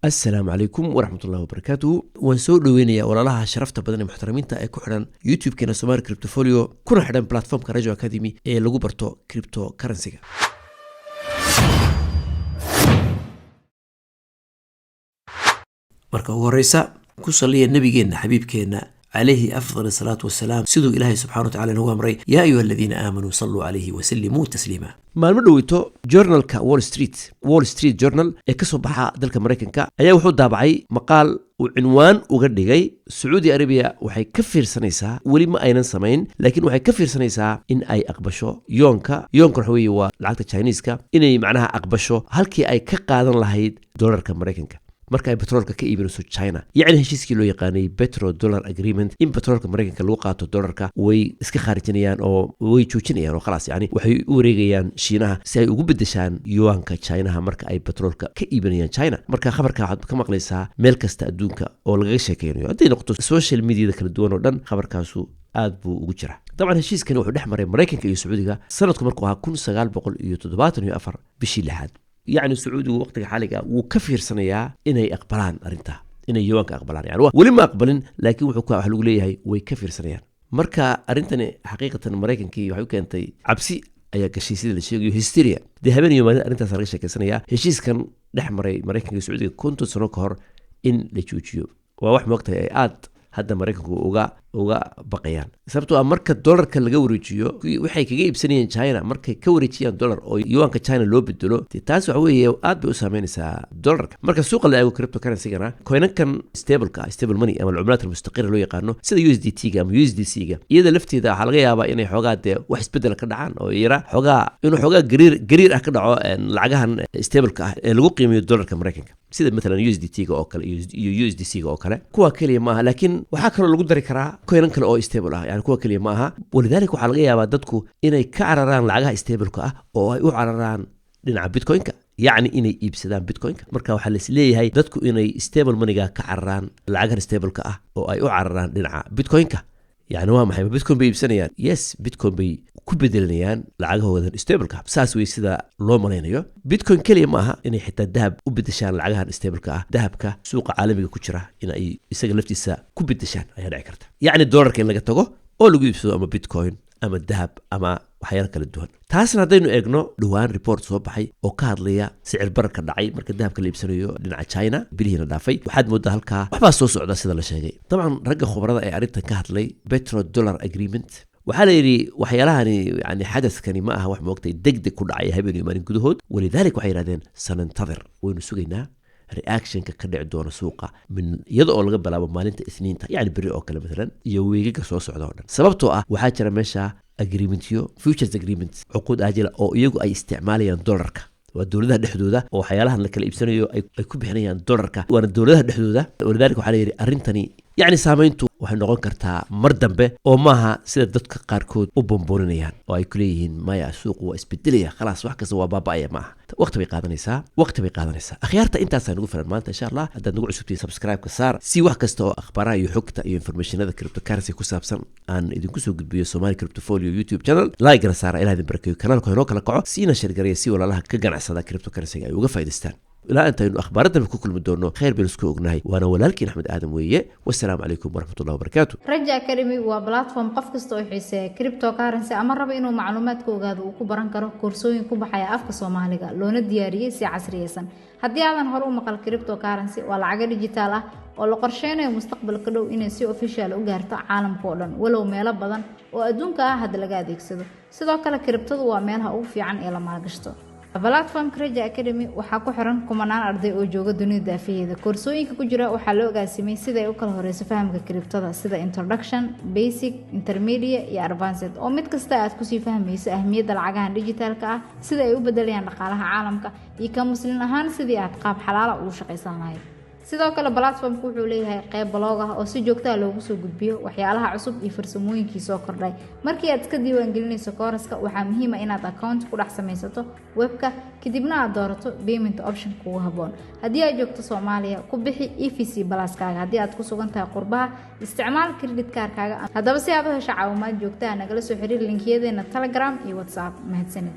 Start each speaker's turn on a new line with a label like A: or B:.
A: السلام عليكم ورحمة الله وبركاته. وانسو دوينيا ولا لها شرفت بدن محترمين تا اي كحران يوتيوب كنا سومالي كريبتوفوليو كنا حدان بلاتفورم كراجو اكاديمي اي لغو برتو كريبتو كرنسيغا. marka ugu horeysa ku saliya nabigeena xabiibkeena عليه أفضل الصلاة والسلام سيدو إلهي سبحانه وتعالى نهو أمري يا أيها الذين آمنوا صلوا عليه وسلموا تسليما. ما المدويتو جورنال كا وول ستريت جورنال كسو بحا دلك مريكنكا أيا وحو دابعي مقال وعنوان وغردغي سعودي أرابيا وحي كفير سنيسا ولي ما أينان سمين لكن وحي كفير سنيسا إن أي أقبشو يونكا حوي والعاقة تشاينيسكا إني معناها أقبشو هالكي أي كقادن لهيد دولار كمريكنكا marka ay petrolka ka iibinayso China yaani heshiiskii loo yaqaanay petro dollar agreement in petrolka Mareykanka lagu qaato dollarka way iska khaarijinayaan oo way joojinayaan oo khalaas yaani waxay u wareegayaan Shiinaha si ay ugu bedeshaan yuanka China marka ay petrolka ka iibinayaan China marka khabarka waxaad ka maqlaysaa meel kasta adduunka oo laga sheekeynayo haddii noqoto social media kala duwan oo dhan khabarkaasu aad buu ugu jira طبعا heshiiskani wuxuu dhex maray Mareykanka iyo Sacuudiga sanadku markuu ahaa 1974 bishii lixaad يعني السعودي وقت حاليا وكفير سنيا إني أقبلان أرنتها إني يوانك أقبلان يعني ولما أقبلن لكن وحكوا حلو ليه هي ويكفير سنيا مركا أرنتني حقيقة مريكن كي وحكوا أنت عبسي أي كشيء الشيء هستيريا ذهبني يوم أرنتها صارش كسنيا هشيس كان دحمري مريكن السعودي كنت سنوكهر إن لتشوتشيو وواحد وقتها آد هذا مريكنku uga baqayaan sababtoo marka dollarka laga wareejiyo waxay kaga iibsanayeen China markay ka wareejiyaan dollar oo yuanka China loo bedelo taas waxa weeye aad bay u saameynaysaa dollarka marka suuqa la eego cryptocurrency-gana coinkan stable money ama العملات المستقرة loo yaqaano sida USDT-ga ama USDC-ga iyada lafteeda waxa laga yaabaa inay xogaa wax isbedel ka dhacaan oo yara xogaa gariir ah ka dhaco lacagahan stable-ka ah ee lagu qiimeeyo dollarka Mareykanka sida مثلا USDT-ga oo kale iyo USDC-ga oo kale kuwa kaliya maaha laakiin waxa kale lagu dari karaa كوينان كلا أو stable يعني كوا كلية معها ولذلك وحلقة يا بدتكو إني كعرران لعجها stable كأ أو يعرران لنا بيتكوين كا يعني إني يبسدان بيتكوين مركا وحلس ليه هاي بدتكو إني stable منيجا كعرران لعجها stable كأ أو يعرران لنا بيتكوين كا يعني هو محي بيتكوين بيبسنيان يس بيتكوين بي كبدلنيان لعجها هو stable كا بساس ويسدا لو مالينيو بيتكوين كلية معها إني حتى الذهب وبدشان لعجها stable كأ ذهب كا سوق عالمي كوتشرة إن أي يسجل لفتي سا كبدشان أي نعكرته يعني الدولار كان لقى تجو أو لقوا يبسوا أما بيتكوين أما الذهب أما وحيانا كلا الدهن تاسنا دينو إجنو دوان ريبورت صوبحي أو كارليا سعر بركة دعي مركز الذهب كلا يبسنيو لنا China بليه ندافي وحد مدة هالكا وحبا سوسو عدا سيدا لشيء طبعا رجع خبرة أي عريضة كهتلي بترو دولار أجريمنت وحالا يري وحيالها يعني حدث كان معها وحما وقت يدقدق كل عي هبين يومين كدهود ولذلك وحيرادين سننتظر وين سوقينا رياكشن كدع دون سوقه من يدعو laga bilaabo maalinta isniinta yani bari oo kale midran iyo weegiga soo socda oo dhan sababtoo ah waxa jira meesha agreementyo futures agreements uqud ajila oo iyagu ay isticmaalayaan dollarka waa dawladaha dhexdooda oo waxyaalahan la kala iibsanayo ay ku bixinayaan dollarka waa dawladaha dhexdooda wadaalka waxa la yiri arintani يعني سامينتو waxay noqon kartaa mar dambe oo maaha sida dadka qaarkood u bomboonayaan oo ay kuleeyihiin maya suuq waa isbedelaya خلاص wax kasta waa baaba'aya maaha waqti bay qaadanaysaa akhyaarta intaas aynu ugu filan maanta insha Allah haddaad nagu cusubtiin subscribe ka saar si wax kasta oo akhbaaraha iyo xogta iyo informationada cryptocurrency ku saabsan aan idinku soo gudbiyo Somali Cryptofolio YouTube channel like na saara ilaa idin barakeeyo kanaalka inoo kala kaco siina shirgareeyo si walaalaha ka ganacsada cryptocurrency ay uga faa'iideystaan لا أنت إنه أخبارنا بكل مدونه خير بنسكو أجنهي وأنا ولكن أحمد آدم وياه والسلام عليكم ورحمة الله وبركاته.
B: رجع كريمي وبلاتفورم قف كستو حيسه كريبتو كارنسي أمر بينه معلومات كوجاد وكبران كره كورسوين كوبحيا أفك سوماليجا لون الديارية سي عصرية سن هدي هذا نهارو مقال كريبتو كارنسي ولا عقد ديجيتاله ولا قرشينه مستقبل كدو إن سي أوفيشال وجارته عالم كولن ولو ميلا بدن وأدون كهاد لقاد يكسده سدا كلا كريبتو وميلها أو في عن إلى ما قشته بلاتفورم كريجا أكاديمي waxaa ku xiran kumanaan arday oo jooga dunida daafiyeeda koorsooyinka ku jira waxaa loo ogaasimay sida ay u kala horeyso fahamka kriptada sida introduction basic intermediate iyo advanced oo mid kasta aad ku sii fahmayso ahmiyadda lacagaha digitalka ah sida ay u bedelayaan dhaqaalaha caalamka iyo ka muslim ahaan sidii aad qaab xalaal ah u shaqaysan lahayd sidoo kale platformku wuxuu leeyahay qayb blog ah oo si joogto ah loogu soo gudbiyo waxyaalaha cusub iyo farsamooyinkii soo kordhay markii aad iska diiwaan gelinayso kooraska waxaa muhiim ah inaad account ku dhex samaysato webka kadibna aad doorato payment option kugu haboon haddii aad joogto Soomaaliya ku bixi EFC Plus-kaaga haddii aad ku sugan tahay qurbaha isticmaal credit card-kaaga haddaba si aad u hesho caawimaad joogto ah nagala soo xiriir linkiyadeena Telegram iyo WhatsApp mahadsanid